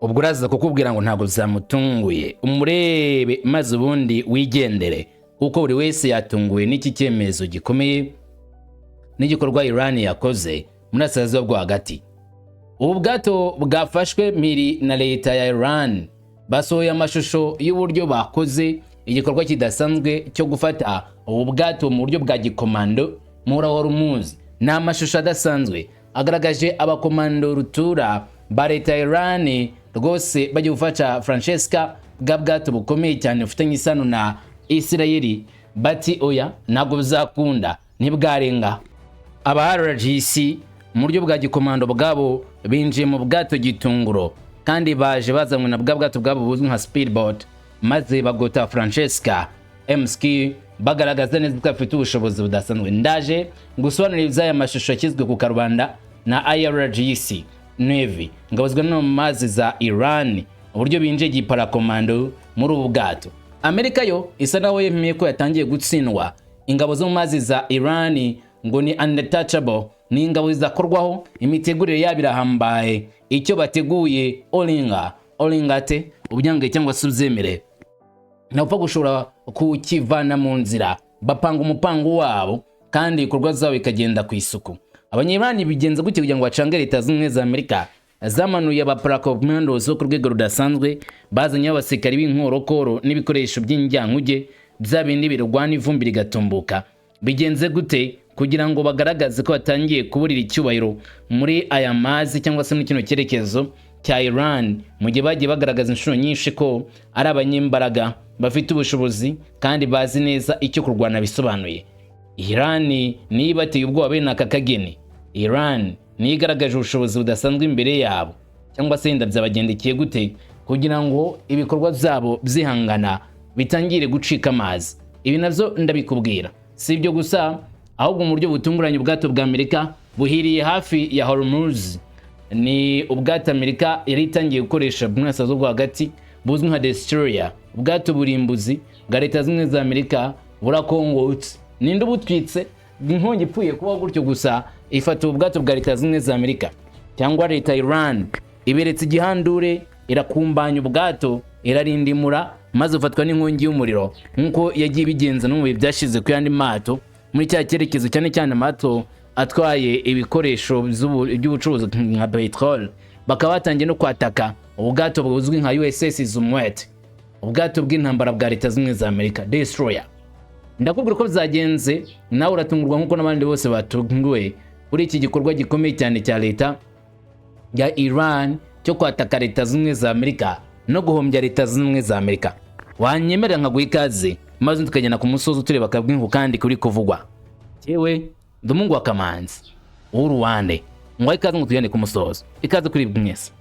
ubwo uraza kukubwira ngo ntabwo zamutunguye umurebe maze ubundi wigendere kuko buri wese yatunguwe n'iki cyemezo gikomeye n'igikorwa Iran yakoze muri Asazuba bwo hagati. Ubu bwato bwafashwe miri na leta ya Iran basohoye amashusho y'uburyo bakoze igikorwa kidasanzwe cyo gufata ubu bwato mu buryo bwa gikomando muri Hormuz. Ni amashusho adasanzwe agaragaje abakomando rutura ba leta ya Iran rwose bagiye gufasha Francesca bwa bwato bukomeye cyane ufitanye isano na Israeli bati oya ntabwo bizakunda ntibwarenga. Aba RGC mu buryo bwa gikomando bwabo binjiye mu bwato gitunguro kandi baje bazanywe na bwa bwato bwabo buzwi nka speedboat maze bagota Francesca MSK bagaragaza neza ko afite ubushobozi budasanzwe. Ndaje gusobanurira iby'aya mashusho yashyizwe ku karubanda na IRGC Navy ngabazwa no mu mazi za Iran uburyo binjiye giparakomando muri ubu bwato. Amerika yo isa naho yemeye ko yatangiye gutsindwa. Ingabo zo mu mazi za Iran ngo ni untouchable, ni ingabo zizakorwaho imitegurire yabirahambaye. Icyo bateguye olingate ubyange cyangwa se ubyemere ntapfa gushobora kukivana mu nzira. Bapanga umupango wabo kandi ikorwa zabo bikagenda ku isuku. Abanyirani bigenza gutyo kugira ngo bacange leta zimwe za Amerika zamanuye abaparakomando zo ku rwego rudasanzwe bazanye abasekari b'inkorokoro n'ibikoresho by'injyankuge byabindi birwana ivumbi rigatumbuka. Bigenze gute kugira ngo bagaragaze ko batangiye kuburira icyubahiro muri aya mazi cyangwa se muri kino cyerekezo cya Iran mu gihe bagiye bagaragaza inshuro nyinshi ko ari abanyembaraga bafite ubushobozi kandi bazi neza icyo kurwana bisobanuye. Iran niba bateye ubwoba bene aka kageni. Iran ni igaragaje ubushobozi budasanzwe imbere yabo cyangwa se yenda byabagendekeye gute kugira ngo ibikorwa byabo byihangana bitangire gucika amazi. Ibi navyo ndabikubwira. Si ibyo gusa ahubwo mu buryo butunguranye ubwato bwa Amerika buhiriye hafi ya Hormuz. Ni ubwato Amerika yari itangiye gukoresha mu Asazuba bwo hagati buzwi nka destroyer. Ubwato burimbuzi bwa leta zimwe za Amerika burakongotse. Ninde ubutwitse inkongi ipfuye kuba gutyo gusa ifata ubwato bwa leta zimwe za Amerika cyangwa leta Iran iberetse igihandure irakumbanya ubwato irarindimura maze ufatwa n'inkongi y'umuriro nkuko yagiye bigenza no mu byashize ku yandi mato muri cya cyerekezo cyane amato atwaye ibikoresho by'ubucuruzi nka petrol. Bakaba batangiye no kwataka ubwato buzwi nka USS Zumwalt, ubwato bw'intambara bwa leta zimwe za Amerika destroyer. Ndakubwira ko byagenze nawe uratungurwa nkuko n'abandi bose batunguwe kuri iki gikorwa gikomeye cyane cya leta ya Iran cyo kwataka leta zimwe za Amerika no guhombya leta zimwe za Amerika. Wanyemerera nkaguha ikaze maze tukagenda ku musozo tureba kabwingu kandi kuri kuvugwa. Yewe Ndumungu wa Kamanzi uruwande ngwa ikaze ngo tujyane ku musozo. Ikaze kuri mwese.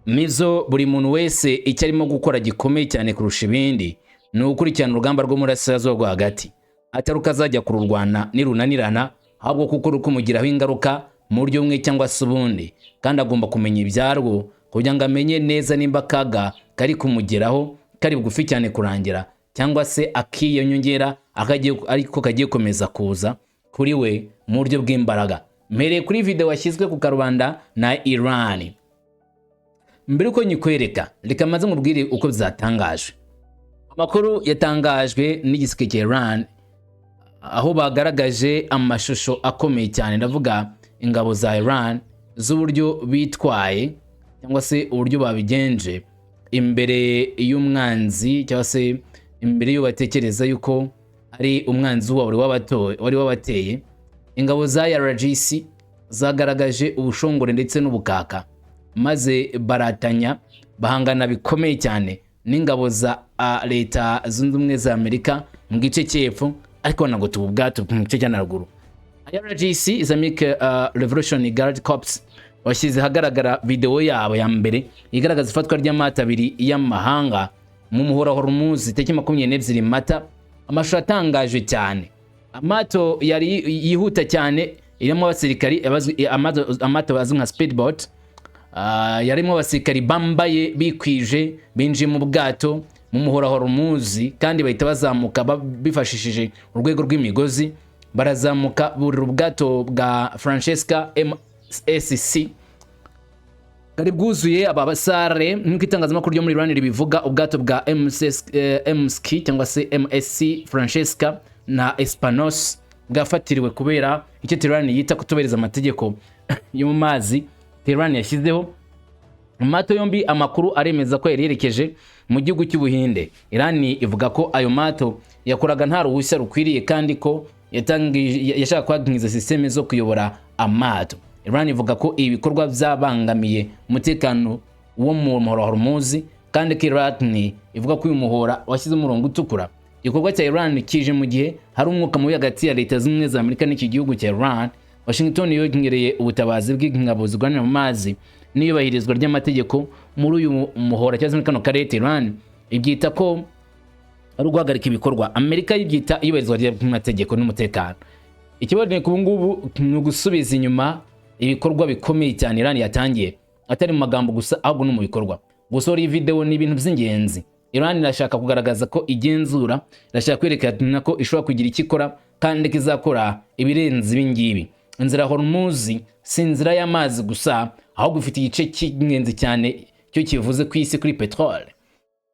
Mizo buri muntu wese icyo arimo gukora gikomeye cyane kurusha ibindi ni ukurikirana urugamba rwo muri Asazuba bwo hagati. Ataruka azajya kururwana nirunanirana ahubwo kuko rukumugiraho ingaruka mu buryo bumwe cyangwa se ubundi, kandi agomba kumenya ibyarwo kugira ngo amenye neza nimba kaga kari kumugeraho kari bugufi cyane kurangira cyangwa se akiyonyongera ariko kagiye komeza kuza kuri we mu buryo bw'imbaraga. Mpereye kuri video washyizwe ku karubanda na Iran. Mbere uko nyikwereka reka maze mubwire uko byatangajwe. Amakuru yatangajwe n'igiseke cya Iran aho bagaragaje amashusho akomeye cyane, ndavuga ingabo za Iran z'uburyo bitwaye cyangwa se uburyo babigenje imbere y'umwanzi cyangwa se imbere yo batekereza yuko ari umwanzi wari wabateye. Ingabo za RGC zagaragaje ubushongore ndetse n'ubukaka maze baratanya bahangana bikomeye cyane n'ingabo za leta zunze ubumwe za Amerika mu gice cy'epfo, ariko nago tububwato mu gice cy'anaruguru. IRGC Islamic Revolutionary Guard Corps washyize hagaragara video yabo ya mbere igaragaza ifatwa ry'amato abiri y'amahanga mu muhora Hormuz tariki 22 Mata. Amashusho atangaje cyane, amato yari yihuta cyane, irimo abasirikari amato bazwi nka speedboat, yarimo abasirikari bambaye bikwije binjiye mu bwato mu muhora Hormuz kandi bahita bazamuka bifashishije urwego rw'imigozi. Barazamuka buri ubwato bwa Francesca MSC bwari bwuzuye aba basare nk'uko itangazamakuru ryo muri Iran ribivuga. Ubwato bwa MSC cyangwa se MSC Francesca na Espanos bwafatiriwe kubera icyo Tehran yita kutubahiriza amategeko yo mu mazi Tehran yashyizeho. Amato yombi amakuru aremeza ko yerekeje mu gihugu cy'Ubuhinde. Iran ivuga ko ayo mato yakoraga nta ruhushya rukwiriye kandi ko yashaka kwagiza systeme zo kuyobora amato. Iran ivuga ko ibikorwa byabangamiye umutekano wo mu muhora Hormuz kandi ko Iran ivuga ko uyu muhora washyize umurongo utukura. Igikorwa cya Iran kije mu gihe hari umwuka mubi hagati ya Leta z'Ubumwe za Amerika n'iki gihugu cya Iran. Washington yongereye ubutabazi bw'ingabo zirwanira mu mazi n'iyubahirizwa ry'amategeko muri uyu muhora cyangwa kano karere. Iran ibyita ko ari guhagarika ibikorwa, Amerika yibyita iyubahirizwa ry'amategeko n'umutekano. Ikiboneye ku ngubu ni gusubiza inyuma ibikorwa bikomeye cyane Iran yatangiye, atari mu magambo gusa ahubwo no mu bikorwa. Gusohora iyi video ni ibintu by'ingenzi. Iran irashaka kugaragaza ko igenzura, irashaka kwerekana ko ishobora kugira ikikora kandi kizakora ibirenze ibingibi. Inzira Hormuz si inzira y'amazi gusa ahubwo ifite igice cy'ingenzi cyane cyo kivuze ku isi kuri petrole.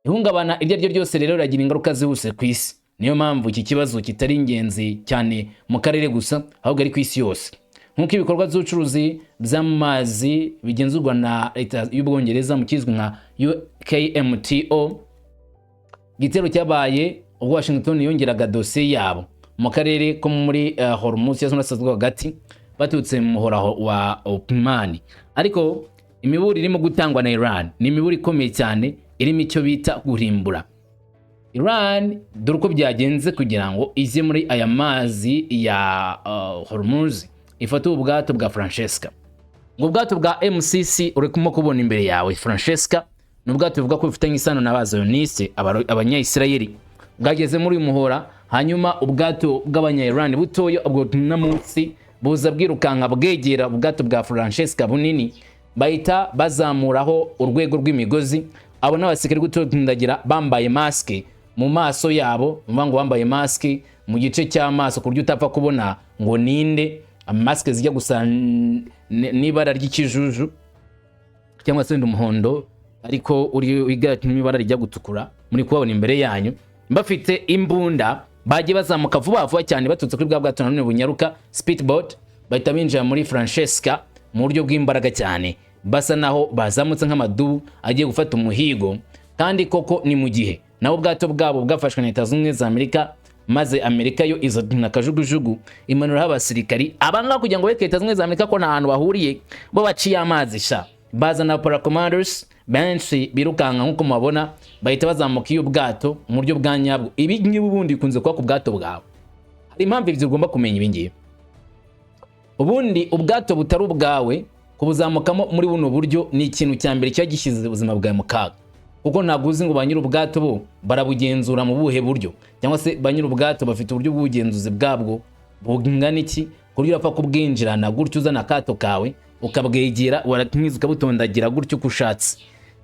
Ihungabana iryo ryo ryose rero riragira ingaruka zihuse ku isi. Niyo mpamvu iki kibazo kitari ingenzi cyane mu karere gusa ahubwo ari ku isi yose. Nk'uko ibikorwa by'ubucuruzi by'amazi bigenzurwa na Leta y'Ubwongereza mu kizwi nka UKMTO, igitero cyabaye ubwo Washington yongeraga dosiye yabo mu karere ko muri Hormuz y'Uburasirazuba hagati batutse mu muhora wa Oman. Ariko imiburi irimo gutangwa na Iran ni imiburi ikomeye cyane, irimo icyo bita guhimbura. Iran dore uko byagenze kugira ngo ize muri aya mazi ya Hormuz ifata ubwato bwa Francesca. Ngo ubwato bwa MCC urimo kubona imbere yawe Francesca ni ubwato buvuga ko bufitanye isano n'abazioniste abanya-Israeli. Bwageze muri uyu muhora, hanyuma ubwato bw'abanya-Iran butoyo ubwo na munsi buza bwirukanka bwegera ubwato bwa Francesca bunini, bahita bazamuraho urwego rw'imigozi. Abo n'abasirikare gutondagira bambaye maske mu maso yabo, ngo bambaye maske mu gice cy'amaso ku buryo utapfa kubona ngo ninde. Maske zijya gusa n'ibara ry'ikijuju cyangwa se umuhondo, ariko uri wigatuma ibara rijya gutukura muri kubabona imbere yanyu. Bafite imbunda bagiye bazamuka vuba vuba cyane batutse kuri bwa bwato nanone bunyaruka speedboat, bahita binjira muri Francesca mu buryo bw'imbaraga cyane, basa naho bazamutse nk'amadubu agiye gufata umuhigo. Kandi koko ni mu gihe nabo bwato bwabo bwafashwe na Leta z'Ubumwe za Amerika, maze Amerika yo izana kajugujugu imanura abasirikari abanga kugira ngo Leta z'Ubumwe za Amerika ko nta hantu bahuriye bo baciye amazi sha. Bazana paracommanders benshi birukanka nkuko mubabona, bahita bazamuka iyo bwato mu buryo bwa nyabwo. Ibi ngibi ubundi kunze kuba ku bwato bwawe, hari impamvu ibyo ugomba kumenya ibi ngibi. Ubundi ubwato butari ubwawe kubuzamukamo muri buno buryo ni ikintu cya mbere cyo gishyize ubuzima bwawe mu kaga, kuko ntabwo uzi ngo banyira ubwato bo barabugenzura mu buhe buryo, cyangwa se banyira ubwato bafite uburyo bw'ubugenzuzi bwabwo bungana iki kuryo urapfa kubwinjirana gutyo uzana akato kawe ukabwegera warakimwiza ukabutondagira gutyo kushatse.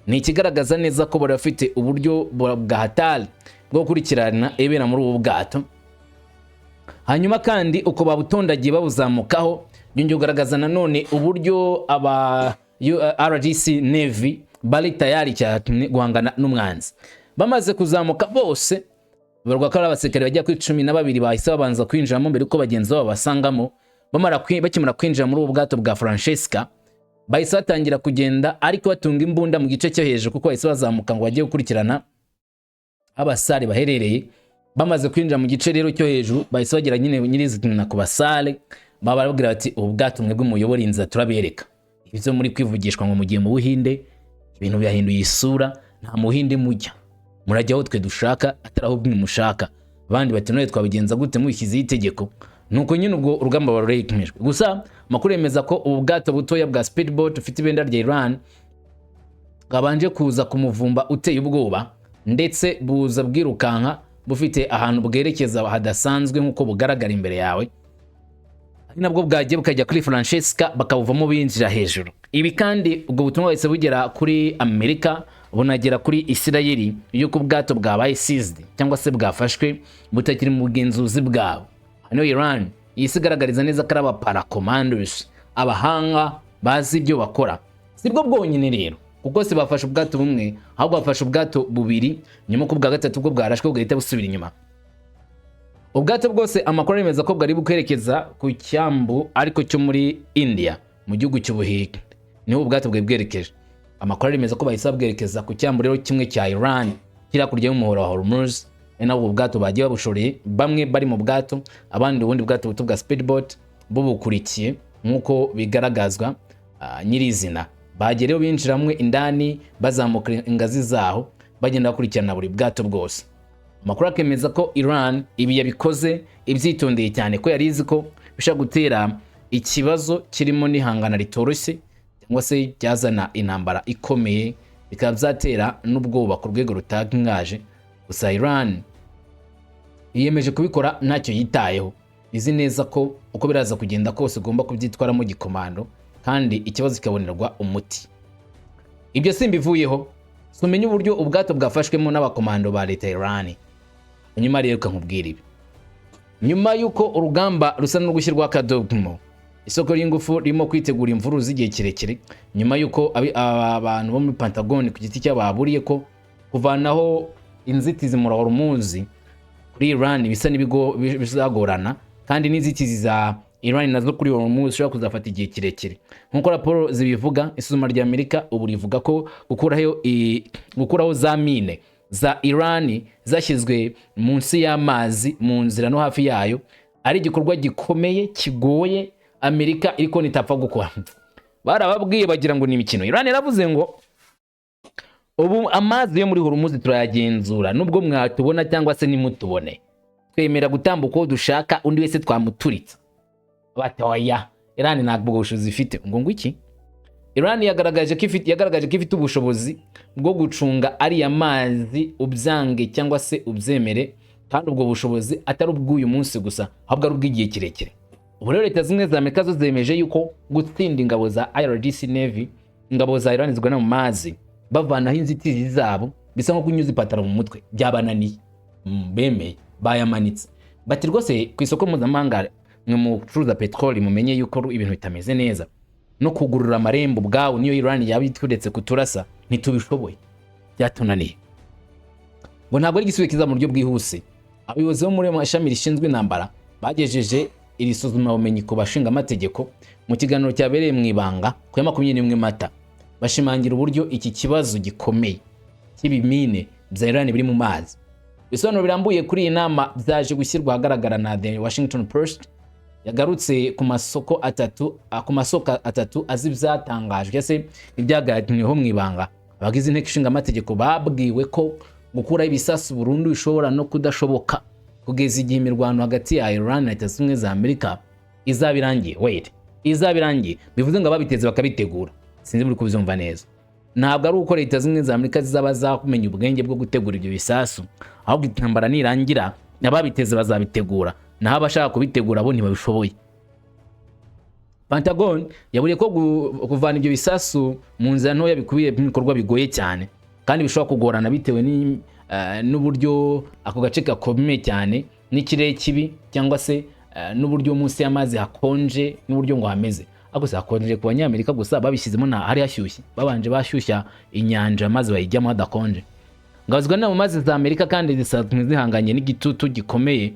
Ni ikigaragaza neza ko barafite uburyo bwa hatari bwo kurikirana ebera muri ubu bwato. Hanyuma kandi uko babutondagiye babuzamukaho byongeye kugaragaza nanone uburyo aba RGC Navy bari tayari cyane guhangana n'umwanzi. Bamaze kuzamuka bose barwa ko abasirikare bajya ku 12 bahise babanza kwinjiramo mbere uko bagenzi babo basangamo. Bakimara kwinjira muri ubu bwato bwa Francesca bahise batangira kugenda, ariko batunga imbunda mu gice cyo hejuru kuko bahise bazamuka ngo bagiye gukurikirana abasare baherereye. Bamaze kwinjira mu gice rero cyo hejuru bahise bagira nyine nyirizina ku basare, bababwira bati ubu bwato mwebwe muyobora inzira turabereka. Ibyo muri kwivugishwa ngo mugiye mu Buhinde, ibintu byahinduye isura, nta muhinde mujya, murajya aho twe dushaka atari aho mushaka. Abandi bati none twabigenza gute mubishyizeho itegeko? nuko nyine ubwo urugamba barurikimijwe. Gusa makuru yemeza ko ubu bwato butoya bwa speedboat ufite ibendera rya Iran bwabanje kuza kumuvumba uteye ubwoba, ndetse buza bwirukanka bufite ahantu bwerekeza hadasanzwe nk'uko bugaragara imbere yawe, ari nabwo bwagiye bukajya kuri Francesca bakabuvamo binjira hejuru. Ibi kandi ubwo butumwa bahise bugera kuri Amerika, bunagera kuri Isirayeli yuko ubwato bwabaye seized cyangwa se bwafashwe butakiri mu bugenzuzi bwabo. Hano Iran yisigaragariza neza ko ari abaparacommanders, abahanga bazi ibyo bakora. Sibwo bwonyine rero, kuko si bafashe ubwato bumwe, ahubwo bafashe ubwato bubiri, nyuma ko bwa gatatu bwo bwarashwe bugahita busubira inyuma. Ubwato bwose amakuru yemeza ko bwari bukwerekeza ku cyambu ariko cyo muri India mu gihugu cy'Ubuhinde, niho ubwato bwe bwerekeje. Amakuru yemeza ko bahise bwerekeza ku cyambu rero kimwe cya Iran kiri hakurya y'umuhora wa Hormuz, nabo ubwato bagiye babushoreye, bamwe bari mu bwato, abandi ubundi bwato buto bwa speedboat bubukurikiye nk'uko bigaragazwa nyirizina. Bagereyo binjiramwe indani bazamuka ingazi zaho bagenda bakurikirana buri bwato bwose. Amakuru akemeza ko Iran ibi yabikoze ibyitondeye cyane, ko yari izi ko bishobora gutera ikibazo kirimo n'ihangana ritoroshye cyangwa se byazana intambara ikomeye, bikaba byatera n'ubwoba ku rwego rutangaje. Gusa Iran yiyemeje kubikora ntacyo yitayeho, izi neza ko uko biraza kugenda kose ugomba kubyitwaramo gikomando kandi ikibazo kikabonerwa umuti. Ibyo simbivuyeho, sumenye uburyo ubwato bwafashwemo n'abakomando ba leta Iran. Nyuma rero kankubwira ibi, nyuma yuko urugamba rusa no gushyirwa akadomo, isoko ry'ingufu ririmo kwitegura imvuru z'igihe kirekire, nyuma yuko abantu bo muri Pentagon ku giti cyababuriye ko kuvanaho inzitizi muri Hormuz kuri Iran bisa n'ibigo bizagorana, kandi n'inzitizi za Iran nazo kuri Hormuz zishobora kuzafata igihe kirekire. Nkuko raporo zibivuga, isuzuma rya Amerika ubu rivuga ko gukuraho za mine za Iran zashyizwe munsi y'amazi mu nzira no hafi yayo ari igikorwa gikomeye kigoye Amerika iriko nitapfa gukora. Barababwiye bagira ngo ni imikino. Iran yaravuze ngo ubu amazi yo muri Hormuz turayagenzura, nubwo mwatubona cyangwa se nimutubone, twemera gutambuka uko dushaka, undi wese twamuturitsa. Batoya Iran ntabwo ubushobozi ifite. Ngo iki? Iran yagaragaje ko ifite ubushobozi bwo gucunga ari amazi ubyange cyangwa se ubyemere, kandi ubwo bushobozi atari ubw'uyu munsi gusa, ahubwo ari ubw'igihe kirekire. Ubu rero leta zimwe za Amerika zo zemeje yuko gutsinda ingabo za IRGC Navy, ingabo za Iran zigana mu mazi bavanaho inzitizi zabo, bisa nko kunyuza ipataro mu mutwe, byabananiye. Bemeye bayamanitse bati rwose ku isoko mpuzamahanga mwe mucuruza petroli mumenye yuko ibintu bitameze neza, no kugurura amarembo bwawe niyo Iran yabitwuretse kuturasa ntitubishoboye, byatunaniye. Ngo ntabwo ari igisubizo kiza mu buryo bwihuse. Abayobozi bo muri mashami rishinzwe intambara bagejeje iri suzuma bumenyi ku bashinga amategeko mu kiganiro cyabereye mu ibanga ku ya 21 Mata, bashimangira uburyo iki kibazo gikomeye cy'ibimine bya Iran biri mu mazi. Bisobanuro birambuye kuri iyi nama byaje gushyirwa ahagaragara na The Washington Post, yagarutse ku masoko atatu azi byatangajwe se ibyaganiriweho mu ibanga. Abagize inteko ishinga amategeko babwiwe ko gukura ibisasu burundu bishobora no kudashoboka kugeza igihe imirwano hagati ya Iran na Leta Zunze za Amerika izabirangiye. Izabirangiye bivuze ngo ababiteze bakabitegura. Sinzi muri kubyumva neza. Ntabwo ari uko Leta Zunze za Amerika zizaba zakumenya ubwenge bwo gutegura ibyo bisasu, ahubwo intambara nirangira ababiteze bazabitegura, naho abashaka kubitegura bo ntibabishoboye. Pentagon yaburiye ko kuvana ibyo bisasu mu nzira ntoya bikubiye ibikorwa bigoye cyane, kandi bishobora kugorana bitewe n'uburyo ako gace gakomeye cyane n'ikirere kibi, cyangwa se n'uburyo munsi y'amazi hakonje n'uburyo ngo hameze. Ako hakonje ku banyamerika gusa, babishyizemo na hari hashyushye, babanje bashyushya inyanja maze bayijyamo hadakonje. Ngazwa na mu mazi za Amerika kandi zisanzwe zihanganye n'igitutu gikomeye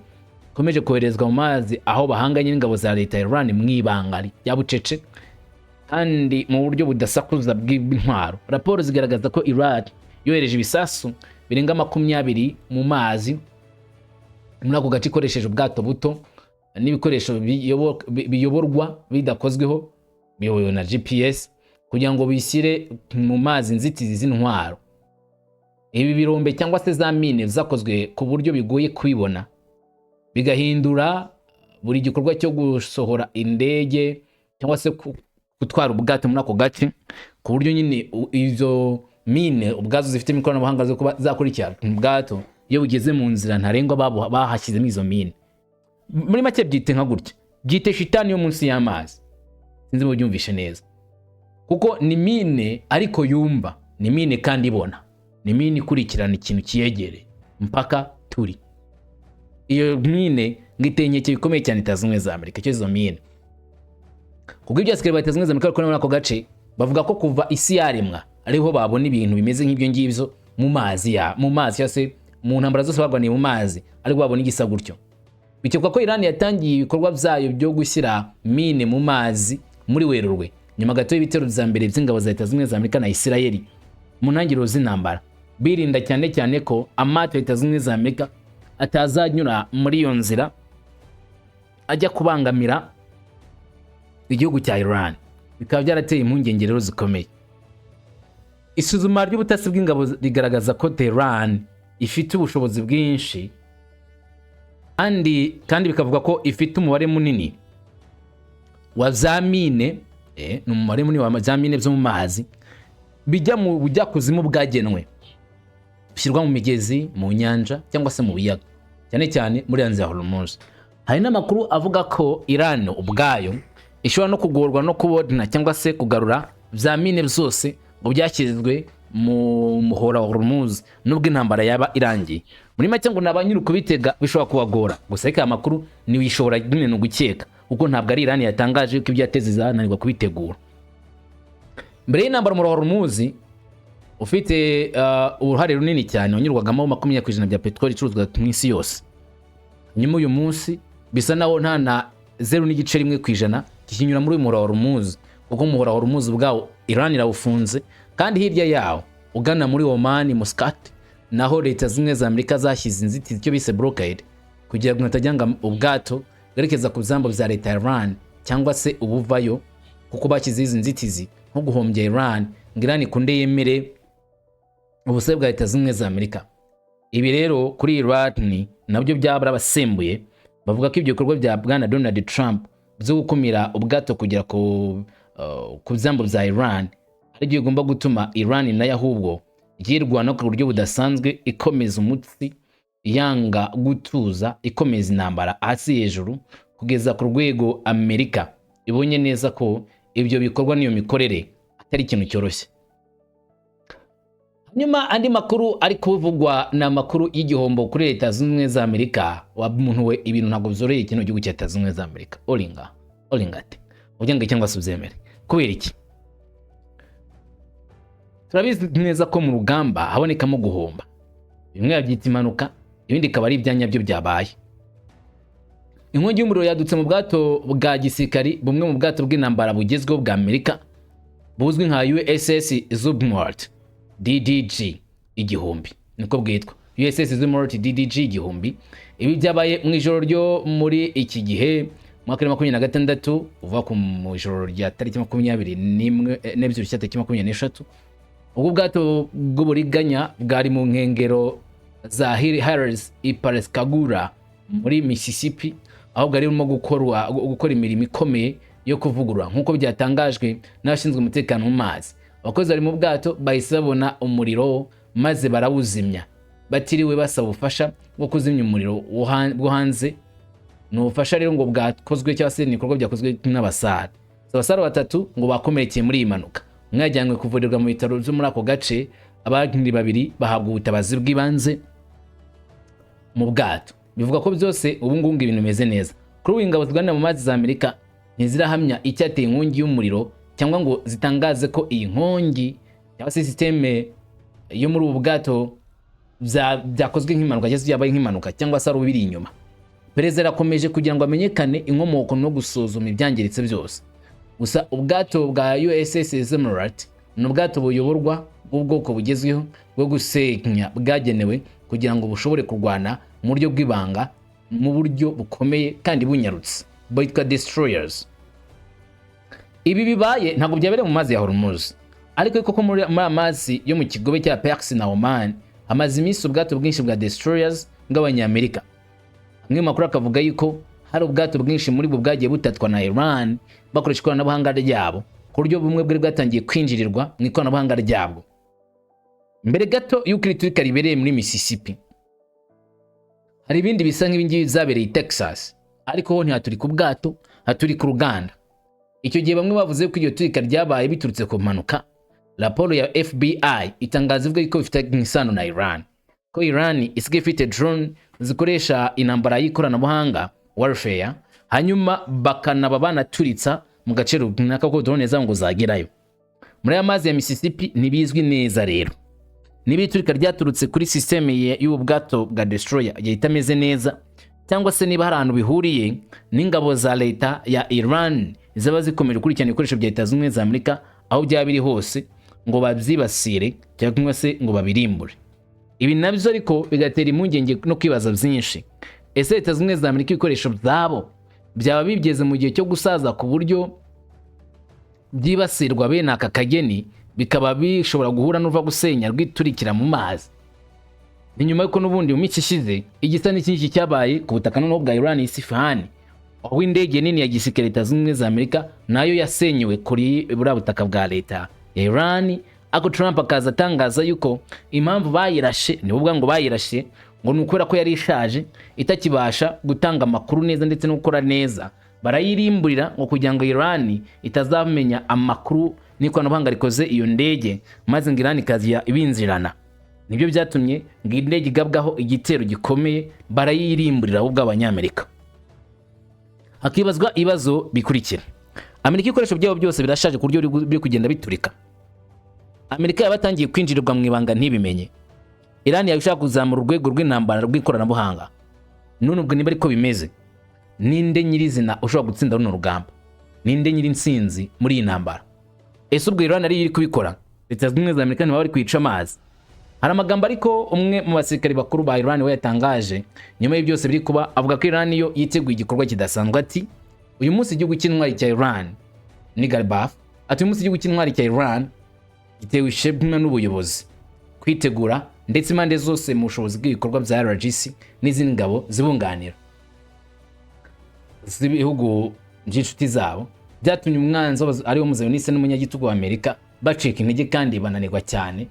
komeje koherezwa mu mazi, aho bahanganye n'ingabo za leta ya Iran mu ibanga ya bucece kandi mu buryo budasakuza bw'intwaro. Raporo zigaragaza ko Iran yohereje ibisasu birenga 20 mu mazi muri ako gace ikoresheje ubwato buto n'ibikoresho biyoborwa bidakozweho, biyobowe na GPS, kugira ngo bishyire mu mazi inzitizi z'intwaro. Ibi birombe cyangwa se za mine zakozwe ku buryo bigoye kwibona, bigahindura buri gikorwa cyo gusohora indege cyangwa se gutwara ubwato muri ako gace, ku buryo nyine izo mine ubwazo zifite ikoranabuhanga zo kuba zakurikirana ubwato iyo bugeze mu nzira ntarengwa bahashyizemo izo mine. Muri make byite nka gutya, byite shitani yo munsi y'amazi, sinzi mu byumvishe neza, kuko ni mine ariko yumva, ni mine kandi ibona, ni mine ikurikirana ikintu kiyegereye mpaka turi. Iyo mine ngiteye inkeke bikomeye cyane Leta Zunze Ubumwe za Amerika, cyo izo mine. Kuko ibyo asikari ba Leta Zunze Ubumwe za Amerika bakora muri ako gace bavuga ko kuva isi yaremwa ariho babona ibintu bimeze nk'ibyo ngibyo mu mazi cyangwa se mu ntambara zose barwaniye mu mazi, ariko babona igisa gutyo. Bikekwa ko Iran yatangiye ibikorwa byayo byo gushyira mine mu mazi muri Werurwe, nyuma gato y'ibitero bya mbere by'ingabo za Leta Zunze Ubumwe za Amerika na Isirayeli mu ntangiriro z'intambara, birinda cyane ko amato ya Leta Zunze Ubumwe za Amerika atazanyura muri iyo nzira ajya kubangamira igihugu cya Iran. Bikaba byarateye impungenge rero zikomeye. Isuzuma ry'ubutasi bw'ingabo rigaragaza ko Tehran ifite ubushobozi bwinshi kandi bikavuga ko ifite umubare munini wa za mine, n'umubare munini wa za mine byo mu mazi bijya mu bujyakuzimu bwagenwe, bishyirwa mu migezi, mu nyanja cyangwa se mu biyaga, cyane muri Yanzi ya Hormuz. Hari n'amakuru avuga ko Iran ubwayo ishobora no kugorwa no kubona cyangwa se kugarura za mine zose ngo byashyizwe mu muhora wa Hormuz nubwo intambara yaba irangiye. Muri make ngo nabanyiri kubitega bishobora kubagora, gusa aya makuru ni wishobora nyine no gukeka, kuko ntabwo ari Iran yatangaje ko ibyateze zananirwa kubitegura. Mbere y'intambara muri Hormuz ufite uruhare runini cyane, wanyurwagamo 20% bya petroli icuruzwa mu isi yose. Nyuma uyu munsi bisa naho nta na 0.1% kikinyura muri umuhora wa Hormuz, kuko umuhora wa Hormuz ubwawo Iran irawufunze, kandi hirya yawo ugana muri Oman, Muscat, naho Leta Zunze Ubumwe za Amerika zashyize inzitizi cyo bise blockade kugira ngo hatajyanga ubwato gerekeza ku byambo bya Leta ya Iran cyangwa se ubuvayo, kuko bashyize izi nzitizi nko guhombya Iran ngo Iran ikunde yemere ubusabe bwa Leta Zunze Ubumwe za Amerika. Ibi rero kuri Iran nabyo byabara basembuye, bavuga ko ibyo bikorwa bya Bwana Donald Trump byo gukumira ubwato kugera ku byambo bya Iran ari byo bigomba gutuma Iran nayo ahubwo yirwana ku buryo budasanzwe, ikomeza umutsi, yanga gutuza, ikomeza intambara hasi hejuru, kugeza ku rwego Amerika ibonye neza ko ibyo bikorwa n'iyo mikorere atari ikintu cyoroshye. Nyuma andi makuru ari kuvugwa na makuru y'igihombo kuri Leta Zunze Ubumwe za Amerika. Wa muntu we ibintu ntabwo bizoreye ikintu gihugu cya Leta Zunze Ubumwe za Amerika. Olingate ubyanga cyangwa se ubyemere kubera iki? Turabizi neza ko mu rugamba habonekamo guhomba, bimwe byita impanuka, ibindi akaba ari ibyanya byo byabaye. Inkongi y'umuriro yadutse mu bwato bwa gisirikari, bumwe mu bwato bw'intambara bugezweho bwa Amerika buzwi nka USS Zumwalt DDG igihumbi, niko bwitwa USS Zumwalt DDG igihumbi. Ibi byabaye mu ijoro ryo muri iki gihe mwaka 2026 uva ku ijoro rya tariki 21/2/2023. Ubwo bwato bw'uburiganya bwari mu nkengero za Harris Ipaleskagura muri Mississippi, aho bwari burimo gukora imirimo ikomeye yo kuvugurura nk'uko byatangajwe n'abashinzwe umutekano mu mazi. Abakozi bari mu bwato bahise babona umuriro maze barawuzimya, batiriwe basaba ubufasha bwo kuzimya umuriro bwo hanze. Ni ubufasha rero ngo bwakozwe cyangwa se n'ibikorwa byakozwe n'abasare. Abasare batatu ngo bakomerekeye muri iyi mpanuka, umwe yajyanywe kuvurirwa mu bitaro byo muri ako gace, abandi babiri bahabwa ubutabazi bw'ibanze mu bwato. Bivuga ko byose ubu ngubu ibintu bimeze neza. Kuri ubu ingabo zirwanira mu mazi za Amerika ntizirahamya icyateye inkongi y'umuriro cyangwa ngo zitangaze ko iyi nkongi cyangwa se systeme yo muri ubu bwato byakozwe nk'impanuka cyangwa se byabaye nk'impanuka cyangwa se ari ubiri inyuma. Perezida akomeje kugira ngo amenyekane inkomoko no gusuzuma ibyangiritse byose. Gusa ubwato bwa USS Zumwalt ni ubwato buyoborwa bw'ubwoko bugezweho bwo gusenya bwagenewe kugira ngo bushobore kurwana mu buryo bw'ibanga, mu buryo bukomeye kandi bunyarutse, bwitwa destroyers. Ibi bibaye ntabwo byabereye mu mazi ya Hormuz, ariko koko muri amazi yo mu kigobe cya Persia na Oman hamaze iminsi ubwato bwinshi bwa destroyers bw'abanyamerika. Amwe makuru akavuga yuko hari ubwato bwinshi muri bwo bwagiye butatwa na Iran bakoresha ikoranabuhanga ryabo ku buryo bumwe bwari bwatangiye kwinjirirwa mu ikoranabuhanga ryabwo. Mbere gato y'uko iri turika ribereye muri Mississippi, hari ibindi bisa nk'ibingibi zabereye i Texas, ariko ho ntihaturika ubwato, haturika uruganda. Icyo gihe bamwe bavuze ko iryo turika ryabaye biturutse ku mpanuka. Raporo ya FBI itangaza ivuga ko ifite isano na Iran, ko Iran isigaye ifite drone zikoresha intambara y'ikoranabuhanga warfare, hanyuma bakanaba banaturitsa mu gace runaka ko drone zabo ngo zagerayo. Muri aya mazi ya Mississippi ntibizwi neza rero niba iturika ryaturutse kuri systeme y'ubwato bwa destroyer itameze neza, cyangwa se niba hari ahantu bihuriye n'ingabo za leta ya Iran zaba zikomeje kurikirana ibikoresho bya Leta Zunze Ubumwe za Amerika aho byaba biri hose ngo babyibasire cyangwa se ngo babirimbure. Ibi nabyo ariko bigatera impungenge no kwibaza byinshi. Ese Leta Zunze Ubumwe za Amerika ibikoresho byabo byaba bigeze mu gihe cyo gusaza ku buryo byibasirwa bene aka kageni bikaba bishobora guhura n'uva gusenya rwiturikira mu mazi? Ni nyuma yuko n'ubundi mu minsi ishize igisa n'iki cyabaye ku butaka noneho bwa Iran Isfahan, aho indege nini ya gisirikare Leta Zunze Ubumwe za Amerika nayo yasenyewe kuri buriya butaka bwa leta ya Iran. Ako Trump akaza atangaza yuko impamvu bayirashe ni ubwa ngo bayirashe ngo nukora ko yari ishaje itakibasha gutanga amakuru neza ndetse no gukora neza, barayirimburira ngo kugira ngo Iran itazamenya amakuru n'ikoranabuhanga rikoze iyo ndege, maze ngo Iran ikaziya ibinzirana. Nibyo byatumye ngo indege igabwaho igitero gikomeye, barayirimburira ahubwo abanyamerika. Hakibazwa ibibazo bikurikira. Amerika ikoresho byabo byose birashaje ku buryo biri kugenda biturika. Amerika yabatangiye kwinjirirwa mu ibanga ntibimenye. Iran yabishaka kuzamura urwego rw'intambara rw'ikoranabuhanga. None ubwo niba ariko bimeze, ninde nyirizina ushobora gutsinda runo rugamba? Ninde nyiri insinzi muri iyi ntambara? Ese ubwo Iran ari iri kubikora? Leta Zunze Ubumwe za Amerika niba bari kwica amazi? Hari amagambo ariko umwe mu basirikari bakuru ba Iran we yatangaje nyuma y'ibyose biri kuba, avuga ko Iran yo yiteguye igikorwa kidasanzwe. Ati uyu munsi igihugu cy'intwari cya Iran ni Garbaf, ati uyu munsi igihugu cy'intwari cya Iran gitewe ishema n'ubuyobozi, kwitegura ndetse impande zose mu bushobozi bw'ibikorwa bya RGC n'izindi ngabo zibunganira z'ibihugu by'inshuti zabo, byatumye umwanzi ari wo muzayonise n'umunyagitugu wa Amerika bacika intege kandi bananirwa cyane,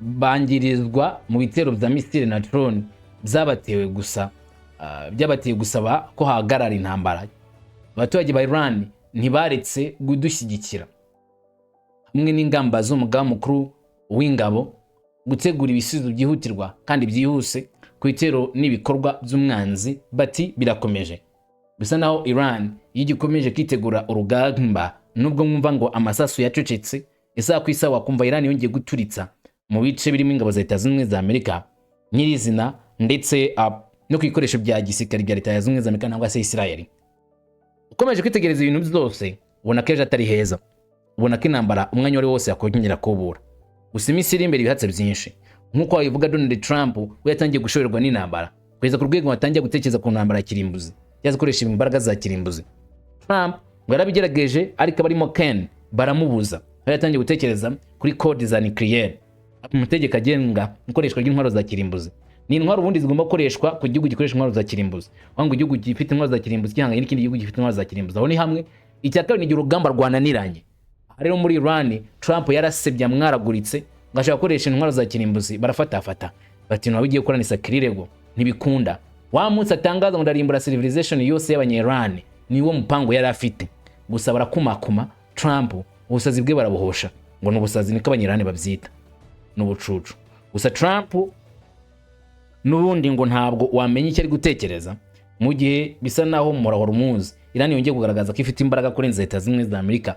bangirizwa mu bitero bya misile na drone byabateye gusaba ko hagarara intambara. Abaturage ba Iran ntibaretse gudushyigikira hamwe n'ingamba z'umugaba mukuru w'ingabo gutegura ibisubizo byihutirwa kandi byihuse ku bitero n'ibikorwa by'umwanzi. Bati birakomeje, bisa naho Iran yigikomeje kwitegura urugamba, nubwo mwumva ngo amasasu yacecetse. Isaha ku isaha wakumva Iran yongeye guturitsa mu bice birimo ingabo za Leta Zunze Ubumwe za Amerika nyirizina, ndetse no kwikoresho bya gisirikare bya Leta Zunze Ubumwe za Amerika nangwa se Israel. Ukomeje kwitegereza ibintu byose ubona ko ejo atari heza, ubona ko intambara umwanya wari wose yakongera kubura. Gusa iminsi iri imbere ibihatse byinshi, nk'uko wabivuga Donald Trump we yatangiye gushorerwa n'intambara kugeza ku rwego watangiye gutekereza ku ntambara ya kirimbuzi, yaza gukoresha imbaraga za kirimbuzi. Trump ngo yarabigerageje ariko abarimo Ken baramubuza. Yatangiye gutekereza kuri code za nucleaire, umutegeko agenga ikoreshwa ry'intwaro za kirimbuzi. Ni intwaro ubundi zigomba gukoreshwa ku gihugu gikoresha intwaro za kirimbuzi, wangu igihugu gifite intwaro za kirimbuzi cyangwa n'ikindi gihugu gifite intwaro za kirimbuzi. Aho ni hamwe. Icyakabiri ni urugamba rwananiranye. Rero muri Iran Trump yarasebye amwaraguritse ngashaka gukoresha intwaro za kirimbuzi, barafatafata bati no bigiye gukora ni sakirirego ntibikunda. Wa munsi atangaza ngo ndarimbura civilization yose y'abanye-Iran, niwo mupango yari afite. Gusa barakumakuma Trump ubusazi bwe barabuhosha ngo n'ubusazi niko abanye-Iran babyita n'ubucucu. Gusa Trump n'ubundi ngo ntabwo wamenye icyo ari gutekereza, mu gihe bisa naho murahora umuzi Iran yongeye kugaragaza ko ifite imbaraga kurenza Leta Zunze Ubumwe za Amerika,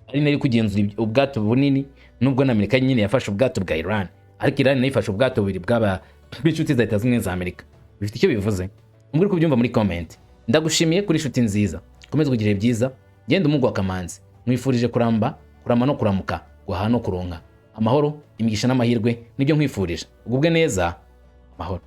ari nari kugenzura ubwato bunini. Nubwo na Amerika nyine yafashe ubwato bwa Iran, ariko Iran nayo ifashe ubwato bubiri bw'inshuti za Leta Zunze Ubumwe za Amerika. Bifite icyo bivuze, muri kubyumva muri comment. Ndagushimiye kuri inshuti nziza, komeza kugira byiza, genda umugwa kamanzi. Mwifurije kuramba no kuramuka, guhaha no kuronka amahoro, imigisha n'amahirwe nibyo nkwifurije. Ugubwe neza, amahoro.